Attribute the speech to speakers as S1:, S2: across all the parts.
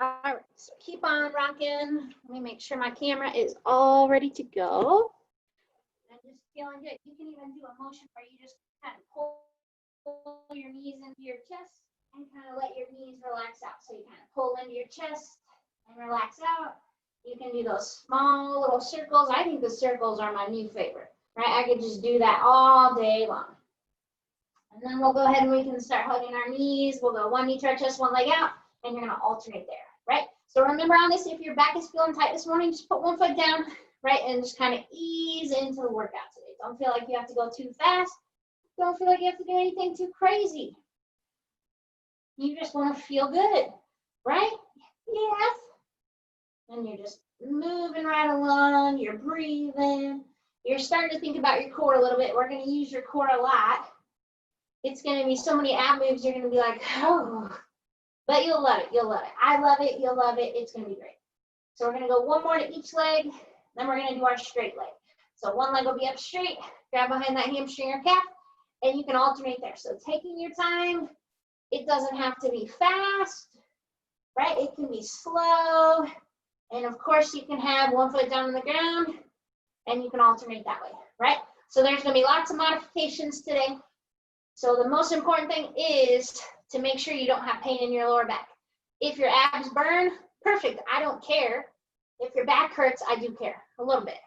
S1: All right, so keep on rocking. Let me make sure my camera is all ready to go. And just feeling good. You can even do a motion where you just kind of pull your knees into your chest and kind of let your knees relax out. So you kind of pull into your chest and relax out. You can do those small little circles. I think the circles are my new favorite, right? I could just do that all day long. And then we'll go ahead and we can start hugging our knees. We'll go one knee to our chest, one leg out, and you're gonna alternate there, right? So remember on this, if your back is feeling tight this morning, just put one foot down, right? And just kind of ease into the workout today. Don't feel like you have to go too fast. Don't feel like you have to do anything too crazy. You just wanna feel good, right? Yes. And you're just moving right along, you're breathing. You're starting to think about your core a little bit. We're gonna use your core a lot. It's going to be so many ab moves, you're going to be like, oh, but you'll love it. You'll love it. I love it. You'll love it. It's going to be great. So we're going to go one more to each leg. Then we're going to do our straight leg. So one leg will be up straight. Grab behind that hamstring or calf, and you can alternate there. So taking your time. It doesn't have to be fast, right? It can be slow. And of course, you can have one foot down on the ground, and you can alternate that way, right? So there's going to be lots of modifications today. So the most important thing is to make sure you don't have pain in your lower back. If your abs burn, perfect, I don't care. If your back hurts, I do care a little bit,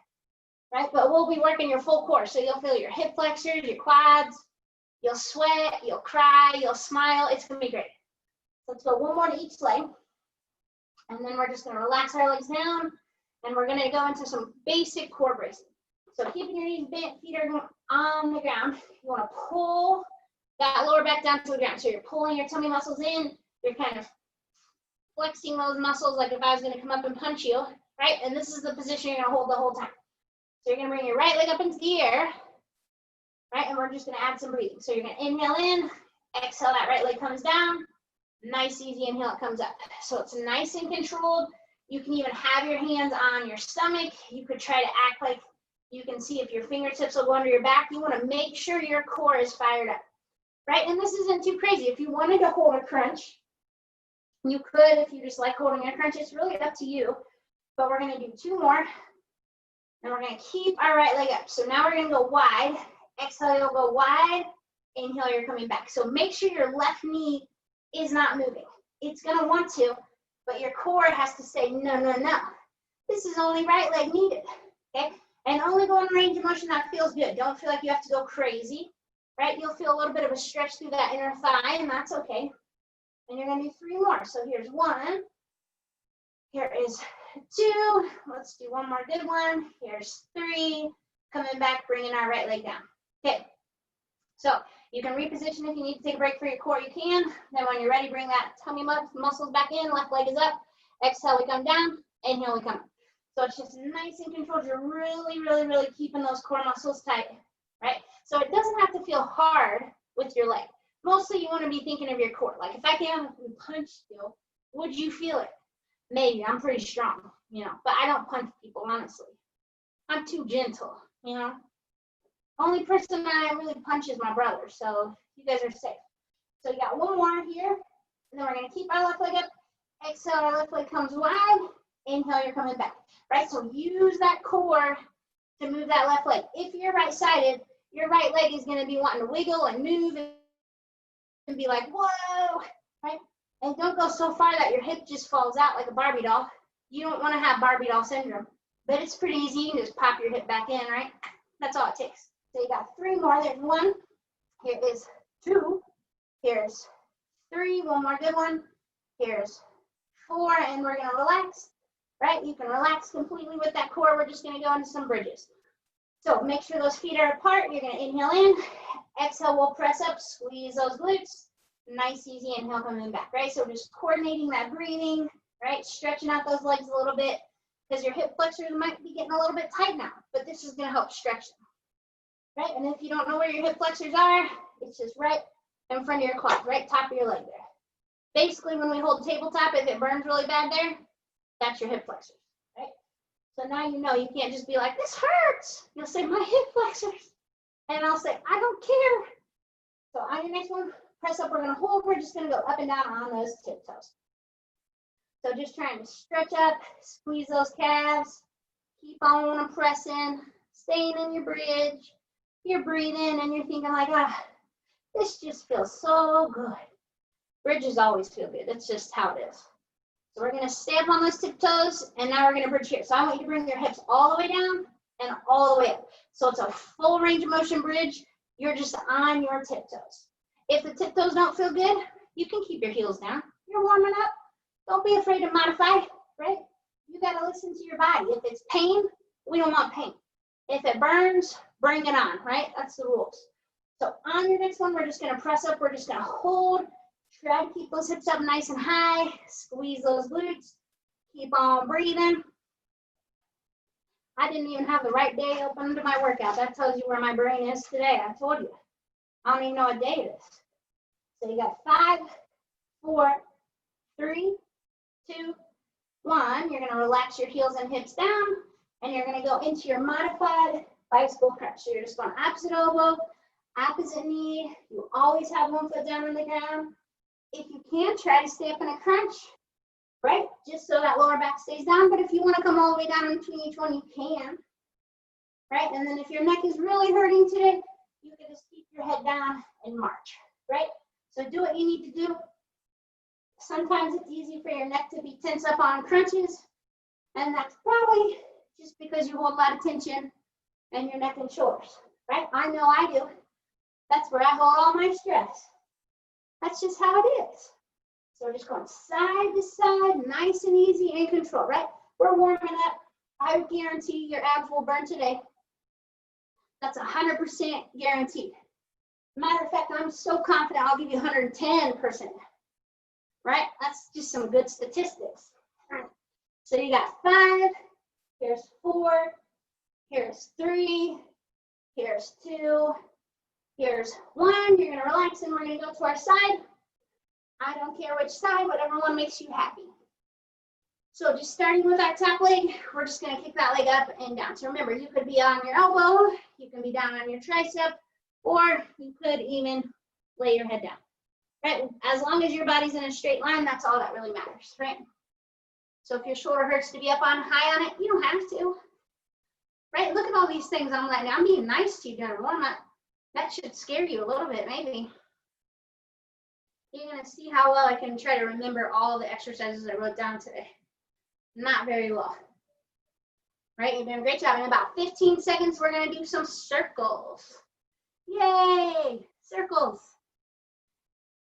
S1: right? But we'll be working your full core. So you'll feel your hip flexors, your quads, you'll sweat, you'll cry, you'll smile. It's gonna be great. So let's go one more to each leg. And then we're just gonna relax our legs down and we're gonna go into some basic core bracing. So keeping your knees bent, feet are on the ground. You wanna pull that lower back down to the ground. So you're pulling your tummy muscles in, you're kind of flexing those muscles like if I was gonna come up and punch you, right? And this is the position you're gonna hold the whole time. So you're gonna bring your right leg up into the air, right? And we're just gonna add some breathing. So you're gonna inhale in, exhale, that right leg comes down, nice easy inhale, it comes up. So it's nice and controlled. You can even have your hands on your stomach. You could try to act like you can see if your fingertips will go under your back. You wanna make sure your core is fired up. Right, and this isn't too crazy. If you wanted to hold a crunch, you could. If you just like holding a crunch, it's really up to you. But we're gonna do two more, and we're gonna keep our right leg up. So now we're gonna go wide. Exhale, you'll go wide. Inhale, you're coming back. So make sure your left knee is not moving. It's gonna want to, but your core has to say, no, no, no. This is only right leg needed, okay? And only go in range of motion that feels good. Don't feel like you have to go crazy. Right, you'll feel a little bit of a stretch through that inner thigh, and that's okay. And you're gonna do three more. So here's one, here is two, let's do one more good one. Here's three, coming back, bringing our right leg down. Okay, so you can reposition if you need to take a break for your core, you can. Then when you're ready, bring that tummy muscles back in, left leg is up, exhale, we come down, inhale, we come up. So it's just nice and controlled. You're really, really, really keeping those core muscles tight, right? So it doesn't have to feel hard with your leg. Mostly you want to be thinking of your core. Like if I came out and punched you, would you feel it? Maybe. I'm pretty strong, you know, but I don't punch people, honestly. I'm too gentle, you know. Only person that I really punch is my brother, so you guys are safe. So you got one more here, and then we're going to keep our left leg up. Exhale, our left leg comes wide. Inhale, you're coming back, right? So use that core to move that left leg. If you're right-sided, your right leg is going to be wanting to wiggle and move and be like, whoa, right? And don't go so far that your hip just falls out like a Barbie doll. You don't want to have Barbie doll syndrome, but it's pretty easy. You can just pop your hip back in, right? That's all it takes. So you got three more. There's one. Here is two. Here's three. One more good one. Here's four, and we're going to relax, right? You can relax completely with that core. We're just going to go into some bridges. So make sure those feet are apart. You're going to inhale in. Exhale, we'll press up, squeeze those glutes. Nice, easy inhale coming back, right? So just coordinating that breathing, right? Stretching out those legs a little bit because your hip flexors might be getting a little bit tight now, but this is going to help stretch them, right? And if you don't know where your hip flexors are, it's just right in front of your quad, right top of your leg there. Basically, when we hold tabletop, if it burns really bad there, that's your hip flexors, right? So now you know you can't just be like, this hurts. You'll say, my hip flexors. And I'll say, I don't care. So on your next one, press up, we're going to hold. We're just going to go up and down on those tiptoes. So just trying to stretch up, squeeze those calves, keep on pressing, staying in your bridge. You're breathing and you're thinking like, ah, this just feels so good. Bridges always feel good. It's just how it is. So we're gonna stay up on those tiptoes, and now we're gonna bridge here. So I want you to bring your hips all the way down and all the way up. So it's a full range of motion bridge. You're just on your tiptoes. If the tiptoes don't feel good, you can keep your heels down. You're warming up. Don't be afraid to modify, right? You gotta listen to your body. If it's pain, we don't want pain. If it burns, bring it on, right? That's the rules. So on your next one, we're just gonna press up. We're just gonna hold. Try to keep those hips up nice and high. Squeeze those glutes. Keep on breathing. I didn't even have the right day open to my workout. That tells you where my brain is today. I told you. I don't even know what day it is. So you got 5, 4, 3, 2, 1. You're gonna relax your heels and hips down, and you're gonna go into your modified bicycle crunch. So you're just going opposite elbow, opposite knee. You always have one foot down on the ground. If you can, try to stay up in a crunch, right? Just so that lower back stays down. But if you want to come all the way down in between each one, you can, right? And then if your neck is really hurting today, you can just keep your head down and march, right? So do what you need to do. Sometimes it's easy for your neck to be tense up on crunches, and that's probably just because you hold a lot of tension in your neck and shoulders, right? I know I do. That's where I hold all my stress. That's just how it is. So we're just going side to side, nice and easy, in control, right? We're warming up. I guarantee your abs will burn today. That's 100% guaranteed. Matter of fact, I'm so confident I'll give you 110%, right? That's just some good statistics. All right. So you got 5, here's 4, here's 3, here's 2, here's 1. You're gonna relax and we're gonna go to our side. I don't care which side, whatever one makes you happy. So just starting with our top leg, we're just gonna kick that leg up and down. So remember, you could be on your elbow, you can be down on your tricep, or you could even lay your head down, right? As long as your body's in a straight line, that's all that really matters, right? So if your shoulder hurts to be up on high on it, you don't have to, right? Look at all these things I'm being nice to you during warm-up. That should scare you a little bit, maybe. You're gonna see how well I can try to remember all the exercises I wrote down today. Not very well. Right, you're doing a great job. In about 15 seconds, we're gonna do some circles. Yay, circles.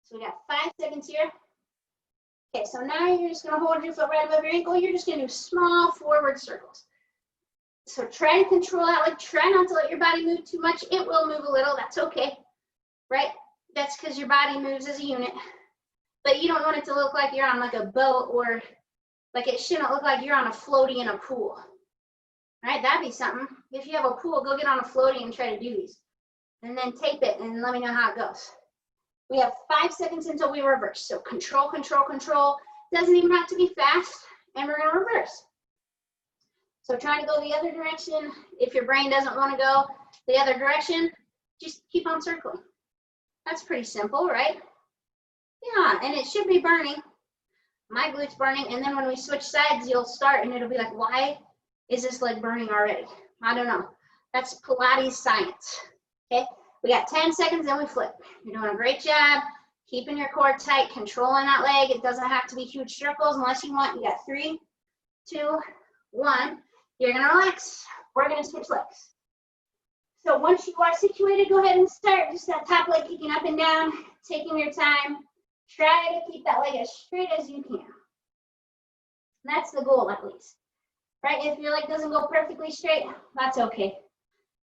S1: So we got 5 seconds here. Okay, so now you're just gonna hold your foot right above your ankle. You're just gonna do small forward circles. So try to control that leg. Try not to let your body move too much. It will move a little, that's okay, right? That's because your body moves as a unit. But you don't want it to look like you're on like a boat, or like it shouldn't look like you're on a floaty in a pool. Right, that'd be something. If you have a pool, go get on a floaty and try to do these. And then tape it and let me know how it goes. We have 5 seconds until we reverse. So control, control, control. Doesn't even have to be fast. And we're gonna reverse. So trying to go the other direction. If your brain doesn't want to go the other direction, just keep on circling. That's pretty simple, right? Yeah, and it should be burning. My glute's burning, and then when we switch sides, you'll start and it'll be like, why is this leg burning already? I don't know. That's Pilates science, okay? We got 10 seconds, then we flip. You're doing a great job, keeping your core tight, controlling that leg. It doesn't have to be huge circles unless you want. You got 3, 2, 1. You're gonna relax. We're gonna switch legs. So once you are situated, go ahead and start. Just that top leg kicking up and down, taking your time. Try to keep that leg as straight as you can. That's the goal, at least. Right? If your leg doesn't go perfectly straight, that's okay.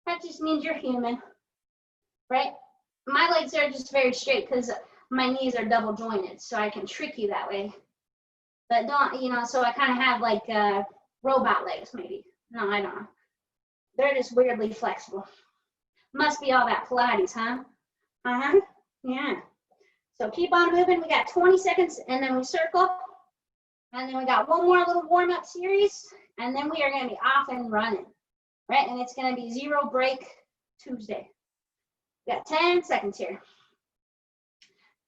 S1: That just means you're human. Right? My legs are just very straight because my knees are double jointed, so I can trick you that way. But don't, you know, so I kind of have like robot legs, maybe. No, I don't know. They're just weirdly flexible. Must be all that Pilates, huh? Uh-huh. Yeah. So keep on moving. We got 20 seconds, and then we circle. And then we got one more little warm-up series, and then we are going to be off and running, right? And it's going to be 0 break Tuesday. We got 10 seconds here.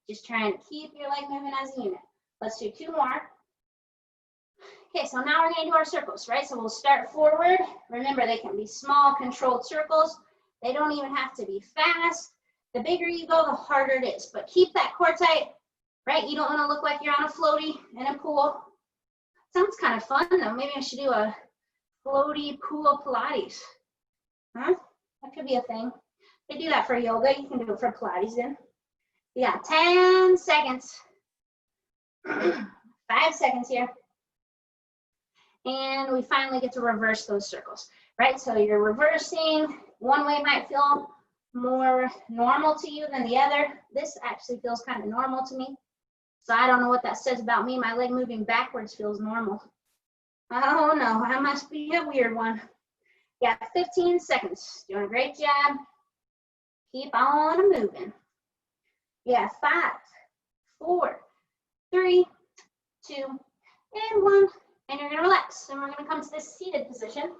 S1: Just trying to keep your leg moving as a unit. Let's do 2 more. Okay, so now we're gonna do our circles, right? So we'll start forward. Remember, they can be small, controlled circles. They don't even have to be fast. The bigger you go, the harder it is. But keep that core tight, right? You don't wanna look like you're on a floaty in a pool. Sounds kind of fun though. Maybe I should do a floaty pool Pilates. Huh? That could be a thing. They do that for yoga. You can do it for Pilates then. Yeah, 10 seconds. 5 seconds here. And we finally get to reverse those circles, right? So you're reversing. One way might feel more normal to you than the other. This actually feels kind of normal to me. So I don't know what that says about me. My leg moving backwards feels normal. Oh no, I must be a weird one. Yeah, 15 seconds. Doing a great job. Keep on moving. Yeah, 5, 4, 3, 2, and 1. And you're gonna relax. And we're gonna come to this seated position.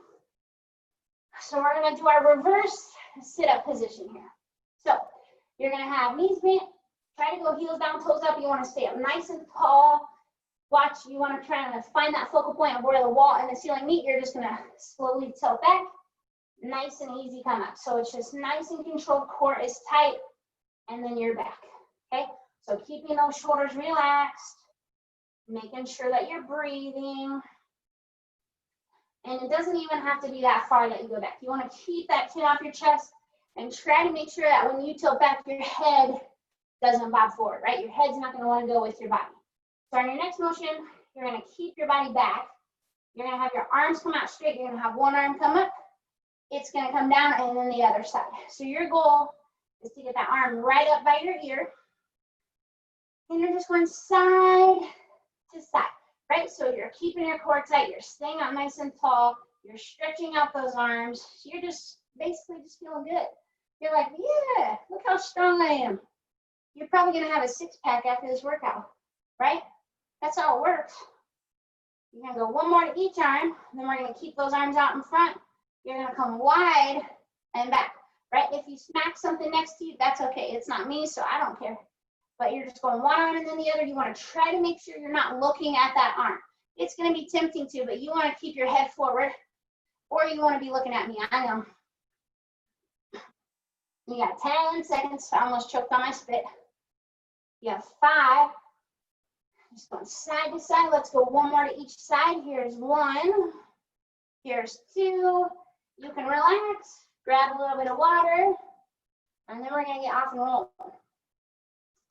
S1: So we're gonna do our reverse sit-up position here. So you're gonna have knees bent. Try to go heels down, toes up. You wanna stay up nice and tall. Watch, you wanna try to find that focal point of where the wall and the ceiling meet. You're just gonna slowly tilt back. Nice and easy come up. So it's just nice and controlled, core is tight, and then you're back, okay? So keeping those shoulders relaxed, making sure that you're breathing. And it doesn't even have to be that far that you go back. You wanna keep that chin off your chest and try to make sure that when you tilt back, your head doesn't bob forward, right? Your head's not gonna wanna go with your body. So on your next motion, you're gonna keep your body back. You're gonna have your arms come out straight. You're gonna have one arm come up. It's gonna come down and then the other side. So your goal is to get that arm right up by your ear. And you're just going side to side, right? So you're keeping your core tight. You're staying up nice and tall. You're stretching out those arms. You're just basically just feeling good. You're like, yeah, look how strong I am. You're probably gonna have a six-pack after this workout, right? That's how it works. You're gonna go one more to each arm, then we're gonna keep those arms out in front. You're gonna come wide and back, right? If you smack something next to you, that's okay. It's not me, so I don't care. But you're just going one arm and then the other. You wanna try to make sure you're not looking at that arm. It's gonna be tempting to, but you wanna keep your head forward, or you wanna be looking at me. I know. You got 10 seconds. I almost choked on my spit. You have 5. Just going side to side. Let's go one more to each side. Here's 1. Here's 2. You can relax. Grab a little bit of water. And then we're going to get off and roll.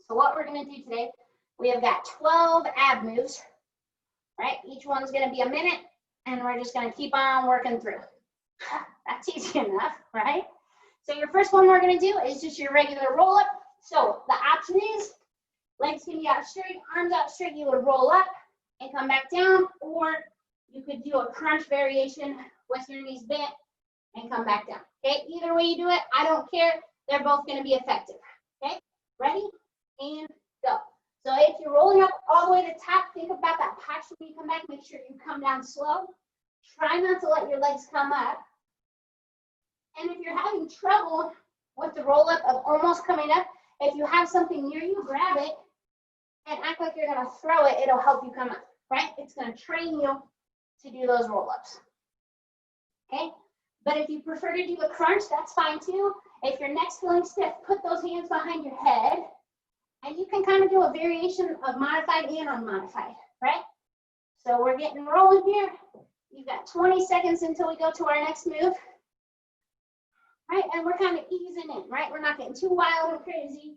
S1: So what we're going to do today, we have got 12 ab moves. Right? Each one's going to be a minute. And we're just going to keep on working through. That's easy enough, right? So your first one we're going to do is just your regular roll up. So the option is legs can be out straight, arms out straight. You would roll up and come back down, or you could do a crunch variation with your knees bent and come back down. Okay, either way you do it, I don't care. They're both going to be effective. Okay, ready and go. So if you're rolling up all the way to the top, think about that posture when you come back. Make sure you come down slow. Try not to let your legs come up. And if you're having trouble with the roll up of almost coming up, if you have something near you, grab it and act like you're going to throw it. It'll help you come up, right? It's going to train you to do those roll ups. Okay? But if you prefer to do a crunch, that's fine too. If your neck's feeling stiff, put those hands behind your head and you can kind of do a variation of modified and unmodified, right? So we're getting rolling here. You've got 20 seconds until we go to our next move. Right, and we're kind of easing in, right? We're not getting too wild and crazy.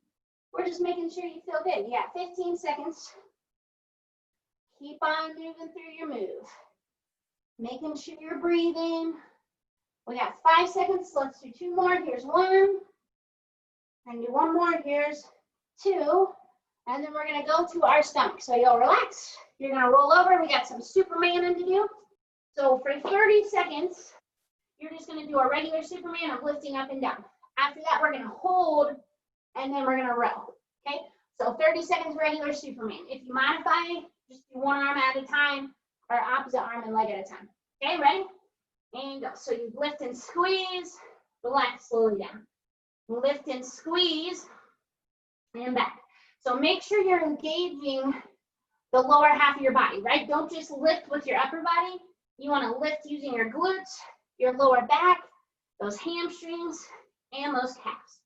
S1: We're just making sure you feel good. You got 15 seconds. Keep on moving through your move. Making sure you're breathing. We got 5 seconds. Let's do 2 more. Here's 1. And do 1 more. Here's 2. And then we're going to go to our stomach. So you'll relax. You're going to roll over. We got some Superman to do. So for 30 seconds, you're just going to do a regular Superman of lifting up and down. After that, we're going to hold, and then we're going to row, okay? So 30 seconds regular Superman. If you modify, just do 1 arm at a time, or opposite arm and leg at a time. Okay, ready? And go. So you lift and squeeze, relax slowly down. Lift and squeeze, and back. So make sure you're engaging the lower half of your body, right? Don't just lift with your upper body. You want to lift using your glutes, your lower back, those hamstrings, and those calves.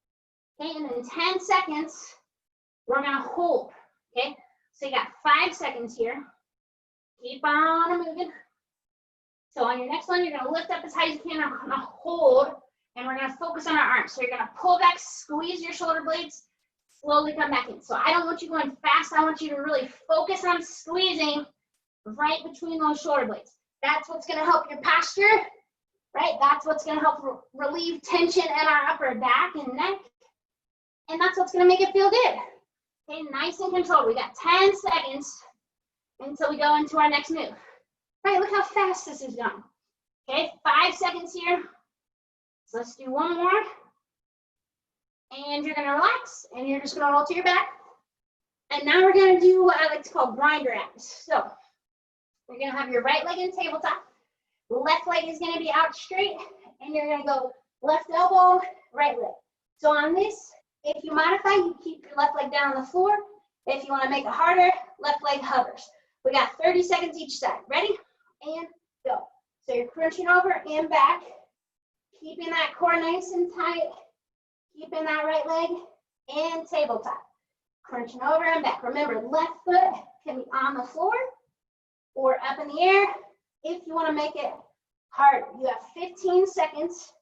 S1: Okay, and in 10 seconds, we're gonna hold, okay? So you got 5 seconds here. Keep on moving. So on your next one, you're gonna lift up as high as you can. I'm gonna hold, and we're gonna focus on our arms. So you're gonna pull back, squeeze your shoulder blades, slowly come back in. So I don't want you going fast. I want you to really focus on squeezing right between those shoulder blades. That's what's gonna help your posture, right? That's what's gonna help relieve tension in our upper back and neck. And that's what's gonna make it feel good. Okay, nice and controlled. We got 10 seconds until we go into our next move. Right, look how fast this is going. Okay, 5 seconds here. So let's do one more. And you're gonna relax, and you're just gonna roll to your back. And now we're gonna do what I like to call grinder abs. So you're gonna have your right leg in tabletop. Left leg is gonna be out straight, and you're gonna go left elbow, right leg. So on this, if you modify, you keep your left leg down on the floor. If you wanna make it harder, left leg hovers. We got 30 seconds each side. Ready? And go. So you're crunching over and back, keeping that core nice and tight, keeping that right leg and tabletop. Crunching over and back. Remember, left foot can be on the floor or up in the air if you want to make it harder. You have 15 seconds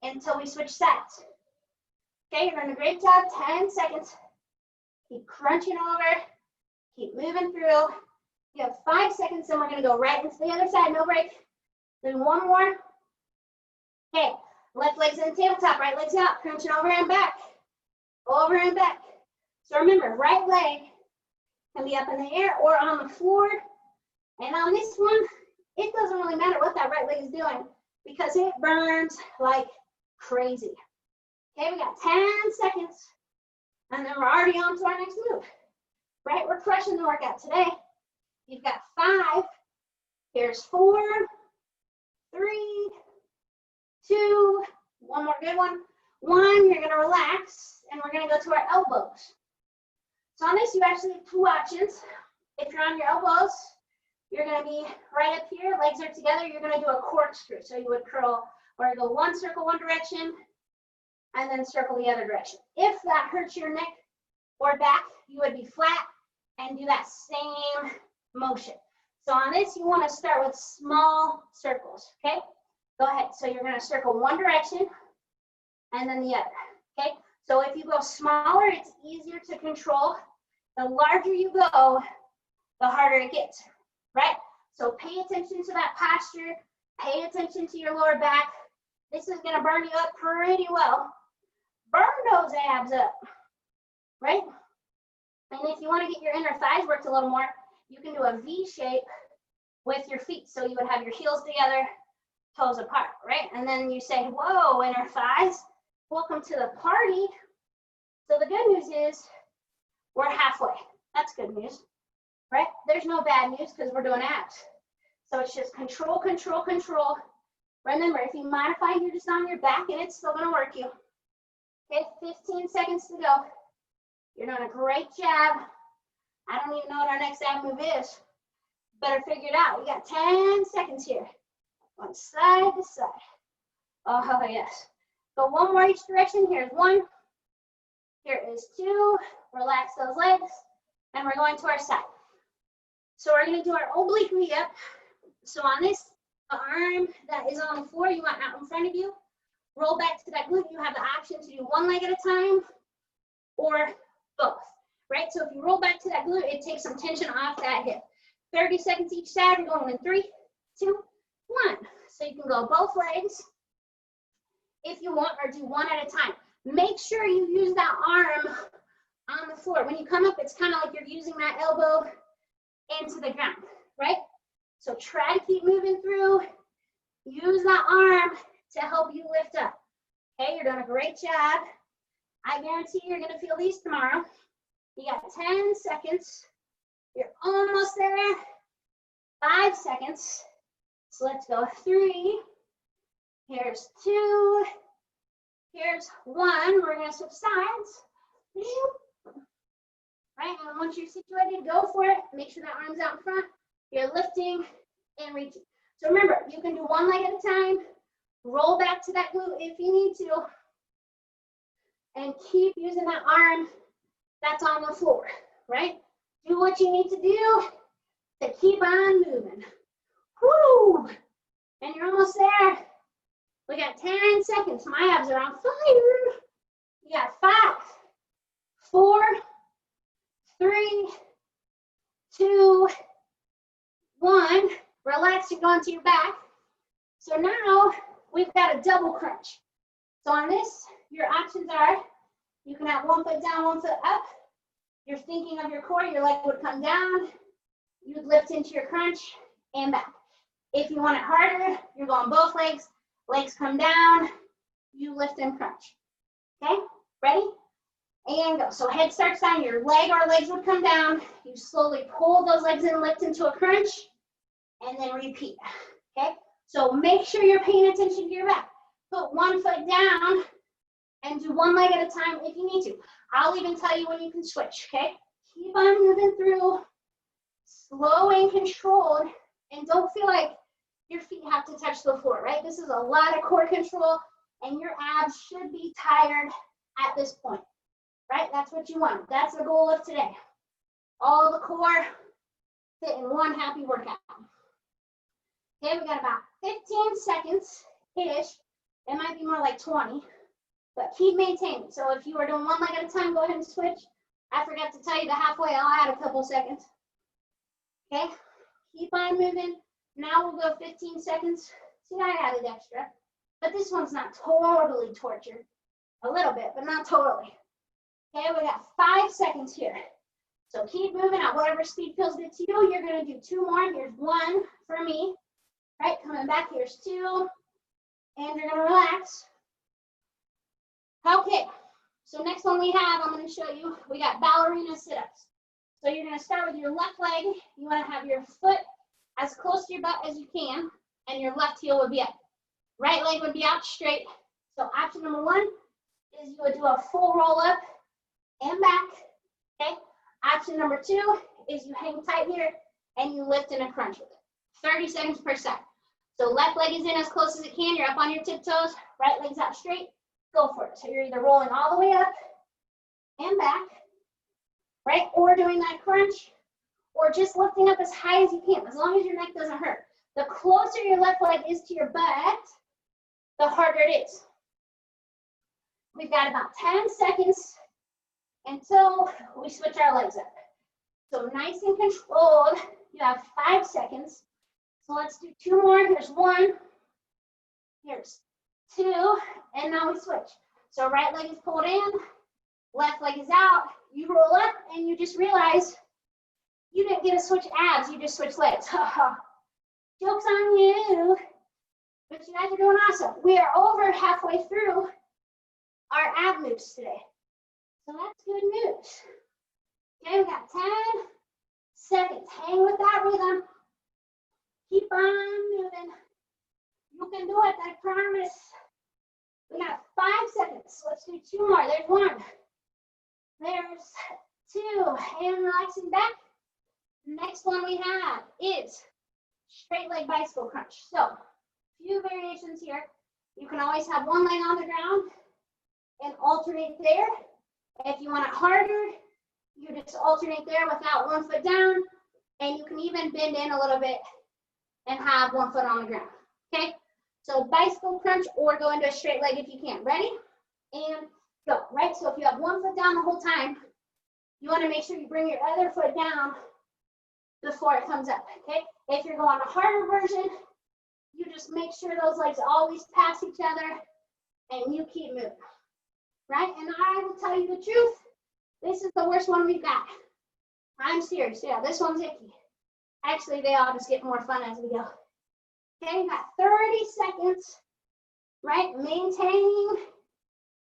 S1: until we switch sides. Okay, you're doing a great job. 10 seconds. Keep crunching over. Keep moving through. You have 5 seconds, and we're going to go right into the other side. No break. Do one more. Okay, left leg's in the tabletop, right leg's out. Crunching over and back. Over and back. So remember, right leg can be up in the air or on the floor. And on this one, it doesn't really matter what that right leg is doing because it burns like crazy. Okay, we got 10 seconds, and then we're already on to our next move. Right, we're crushing the workout today. You've got 5. Here's 4, 3, 2, one more good one. 1, you're gonna relax, and we're gonna go to our elbows. So on this, you actually have 2 options. If you're on your elbows, you're gonna be right up here, legs are together, you're gonna do a corkscrew. So you would curl, or go one circle one direction, and then circle the other direction. If that hurts your neck or back, you would be flat and do that same motion. So on this, you wanna start with small circles, okay? Go ahead, so you're gonna circle one direction and then the other, okay? So if you go smaller, it's easier to control. The larger you go, the harder it gets, right? So pay attention to that posture, pay attention to your lower back. This is gonna burn you up pretty well. Burn those abs up, right? And if you wanna get your inner thighs worked a little more, you can do a V shape with your feet. So you would have your heels together, toes apart, right? And then you say, whoa, inner thighs, welcome to the party. So the good news is we're halfway. That's good news, right? There's no bad news because we're doing abs. So it's just control, control, control. Remember, if you modify, you're just on your back and it's still gonna work you. Okay, 15 seconds to go. You're doing a great job. I don't even know what our next ab move is. Better figure it out. We got 10 seconds here. One side to side. Oh, yes. Go one more each direction. Here's 1. Here is 2. Relax those legs. And we're going to our side. So we're going to do our oblique re-up. So on this arm that is on the floor, you want out in front of you. Roll back to that glute. You have the option to do one leg at a time or both, right? So if you roll back to that glute, it takes some tension off that hip. 30 seconds each side. We're going in 3, 2, 1. So you can go both legs if you want, or do one at a time. Make sure you use that arm on the floor. When you come up, it's kind of like you're using that elbow into the ground, right? So try to keep moving through. Use that arm to help you lift up. Okay, you're doing a great job. I guarantee you're gonna feel these tomorrow. You got 10 seconds. You're almost there. 5 seconds. So let's go 3. Here's 2. Here's 1. We're gonna switch sides. right? And once you're situated, go for it. Make sure that arm's out in front. You're lifting and reaching. So remember, you can do one leg at a time. Roll back to that glute if you need to. And keep using that arm that's on the floor, right? Do what you need to do to keep on moving. Woo! And you're almost there. We got 10 seconds. My abs are on fire. You got 5, 4, 3, 2, 1. Relax, you're going to your back. So now we've got a double crunch. So on this, your options are, you can have one foot down, one foot up. You're thinking of your core, your leg would come down. You would lift into your crunch and back. If you want it harder, you're going both legs. Legs come down, you lift and crunch. Okay, ready? And go. So head starts down, your leg or legs would come down. You slowly pull those legs in, lift into a crunch, and then repeat. Okay, so make sure you're paying attention to your back. Put one foot down and do one leg at a time if you need to. I'll even tell you when you can switch, okay? Keep on moving through, slow and controlled, and don't feel like your feet have to touch the floor, right? This is a lot of core control, and your abs should be tired at this point, right? That's what you want. That's the goal of today. All the core fit in one happy workout. Okay, we got about 15 seconds-ish. It might be more like 20, but keep maintaining. So if you are doing one leg at a time, go ahead and switch. I forgot to tell you that halfway, I'll add a couple seconds. Okay, keep on moving. Now we'll go 15 seconds. See, I added extra, but this one's not totally torture. A little bit, but not totally. Okay, we got 5 seconds here. So keep moving at whatever speed feels good to you. You're gonna do 2 more. Here's 1 for me. Right, coming back, here's 2. And you're gonna relax. Okay, so next one we have, I'm gonna show you, we got ballerina sit-ups. So you're gonna start with your left leg. You wanna have your foot as close to your butt as you can, and your left heel would be up. Right leg would be out straight. So option number 1 is you would do a full roll up and back, okay? Option number 2 is you hang tight here and you lift in a crunch with it. 30 seconds per side. So left leg is in as close as it can. You're up on your tiptoes. Right leg's out straight. Go for it. So you're either rolling all the way up and back, right? Or doing that crunch, or just lifting up as high as you can, as long as your neck doesn't hurt. The closer your left leg is to your butt, the harder it is. We've got about 10 seconds until we switch our legs up. So nice and controlled. You have 5 seconds. So let's do 2 more. Here's 1. Here's 2. And now we switch. So right leg is pulled in. Left leg is out. You roll up and you just realize you didn't get to switch abs. You just switched legs. Joke's on you. But you guys are doing awesome. We are over halfway through our ab moves today. So that's good news. Okay, we got 10 seconds. Hang with that rhythm. Keep on moving. You can do it, I promise. We got 5 seconds. Let's do 2 more. There's 1. There's 2. And relaxing back. Next one we have is straight leg bicycle crunch. So, few variations here. You can always have one leg on the ground and alternate there. If you want it harder, you just alternate there without one foot down. And you can even bend in a little bit and have one foot on the ground, okay? So bicycle crunch or go into a straight leg if you can. Ready? And go, right? So if you have one foot down the whole time, you want to make sure you bring your other foot down before it comes up, okay? If you're going a harder version, you just make sure those legs always pass each other and you keep moving, right? And I will tell you the truth, this is the worst one we've got. I'm serious, yeah, this one's icky. Actually, they all just get more fun as we go. Okay, got 30 seconds, right? Maintaining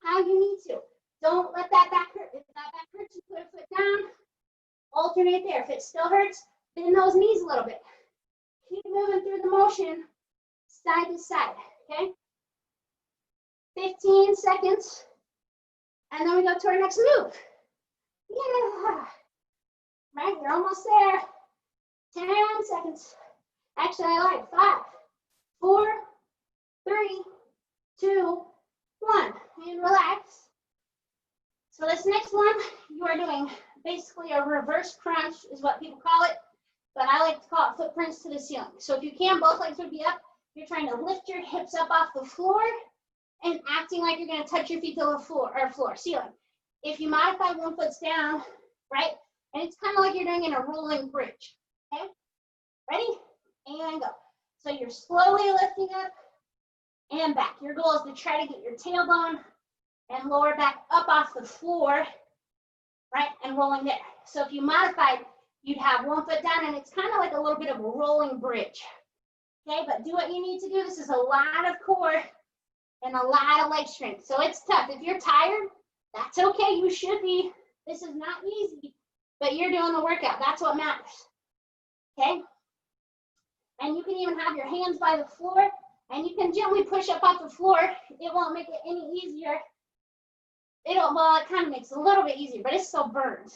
S1: how you need to. Don't let that back hurt. If that back hurts, you put a foot down, alternate there. If it still hurts, bend those knees a little bit. Keep moving through the motion, side to side, okay? 15 seconds, and then we go to our next move. Yeah. Right, you're almost there. 10 seconds. Actually, I like 5, 4, 3, 2, 1. And relax. So this next one, you are doing basically a reverse crunch is what people call it, but I like to call it footprints to the ceiling. So if you can, both legs would be up. You're trying to lift your hips up off the floor and acting like you're going to touch your feet to the floor, ceiling. If you modify, one foot's down, right? And it's kind of like you're doing in a rolling bridge, okay? Ready? And go. So you're slowly lifting up and back. Your goal is to try to get your tailbone and lower back up off the floor, right? And rolling there. So if you modified, you'd have one foot down, and it's kind of like a little bit of a rolling bridge, okay? But do what you need to do. This is a lot of core and a lot of leg strength. So it's tough. If you're tired, that's okay. You should be. This is not easy, but you're doing the workout. That's what matters, okay? And you can even have your hands by the floor, and you can gently push up off the floor. It won't make it any easier. Well, it kind of makes it a little bit easier, but it still burns.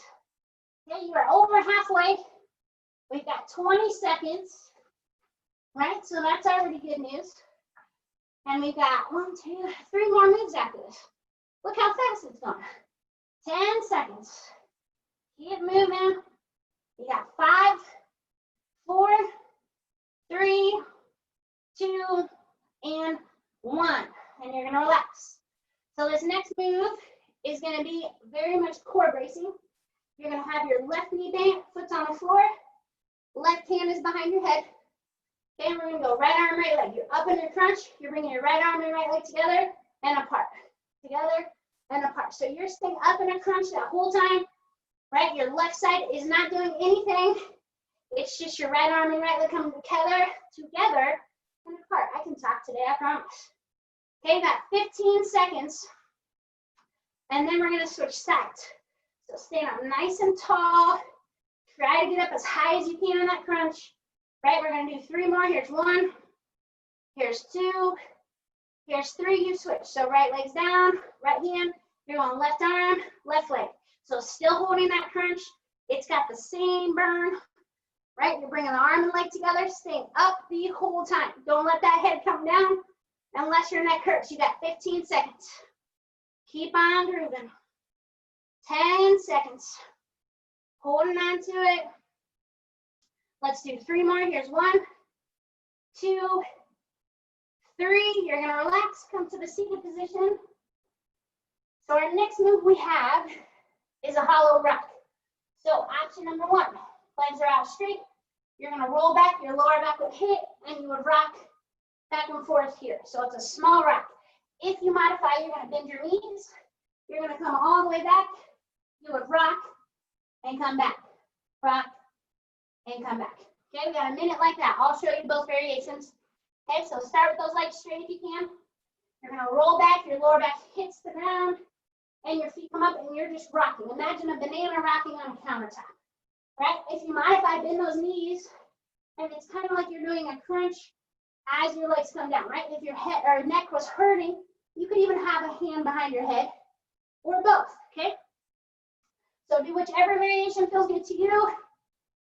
S1: Okay, you are over halfway. We've got 20 seconds, right? So that's already good news. And we've got 1, 2, 3 more moves after this. Look how fast it's going. 10 seconds. Keep moving. You got 5, 4, 3, 2, and 1. And you're going to relax. So this next move is going to be very much core bracing. You're going to have your left knee bent, foot's on the floor. Left hand is behind your head. Okay, and we're going to go right arm, right leg. You're up in your crunch. You're bringing your right arm and right leg together and apart. Together and apart. So you're staying up in a crunch that whole time, right? Your left side is not doing anything. It's just your right arm and right leg coming together and apart. I can talk today, I promise. Okay, got 15 seconds. And then we're going to switch sides. So stand up nice and tall. Try to get up as high as you can in that crunch. Right, we're going to do 3 more. Here's 1. Here's 2. Here's 3. You switch. So right leg's down, right hand. You're going left arm, left leg. So still holding that crunch. It's got the same burn. Right, you're bringing the arm and leg together, staying up the whole time. Don't let that head come down unless your neck hurts. You got 15 seconds. Keep on grooving. 10 seconds. Holding on to it. Let's do 3 more. Here's 1, 2, 3. You're going to relax. Come to the seated position. So our next move we have is a hollow rock. So option number 1, legs are out straight. You're going to roll back. Your lower back would hit, and you would rock back and forth here. So it's a small rock. If you modify, you're going to bend your knees. You're going to come all the way back. You would rock and come back. Rock and come back. Okay, we got a minute like that. I'll show you both variations. Okay, so start with those legs straight if you can. You're going to roll back. Your lower back hits the ground, and your feet come up, and you're just rocking. Imagine a banana rocking on a countertop. Right? If you modify, bend those knees, and it's kind of like you're doing a crunch as your legs come down, right? If your head or neck was hurting, you could even have a hand behind your head, or both, okay? So do whichever variation feels good to you.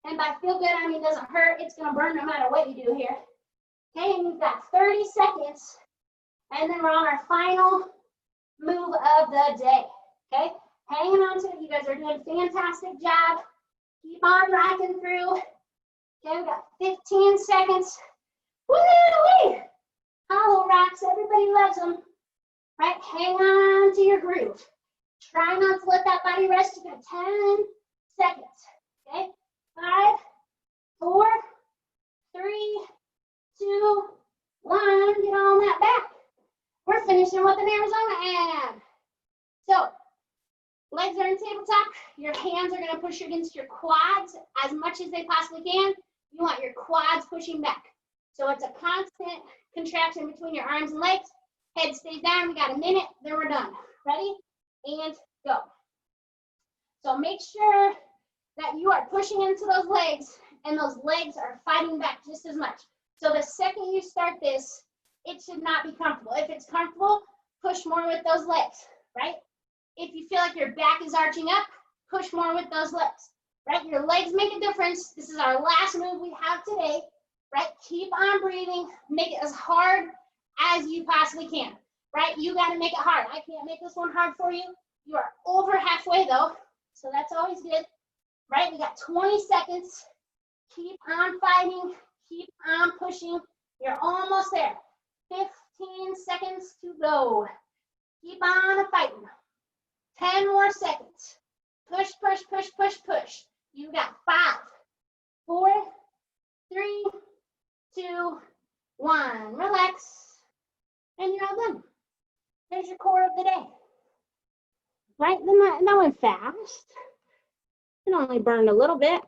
S1: And by feel good, I mean doesn't hurt. It's going to burn no matter what you do here. Okay, and you've got 30 seconds. And then we're on our final move of the day. Okay, hanging on to it. You guys are doing a fantastic job. Keep on rocking through. Okay, we've got 15 seconds. Woo-wee! Hollow rocks, everybody loves them. Right, hang on to your groove. Try not to let that body rest. You got 10 seconds. Okay, 5, 4, 3, 2, 1. Get on that back. We're finishing with an Arizona ad. So, legs are in tabletop. Your hands are going to push against your quads as much as they possibly can. You want your quads pushing back. So it's a constant contraction between your arms and legs. Head stays down. We got a minute. Then we're done. Ready? And go. So make sure that you are pushing into those legs, and those legs are fighting back just as much. So the second you start this, it should not be comfortable. If it's comfortable, push more with those legs, right? If you feel like your back is arching up, push more with those legs. right? Your legs make a difference. This is our last move we have today, right? Keep on breathing. Make it as hard as you possibly can, right? You got to make it hard. I can't make this one hard for you. You are over halfway though, so that's always good, right? We got 20 seconds. Keep on fighting. Keep on pushing. You're almost there. 15 seconds to go. Keep on fighting. 10 more seconds. Push, push, push, push, push. You got 5, 4, 3, 2, 1. Relax. And you're all done. There's your core of the day. Right? That went fast. It only burned a little bit.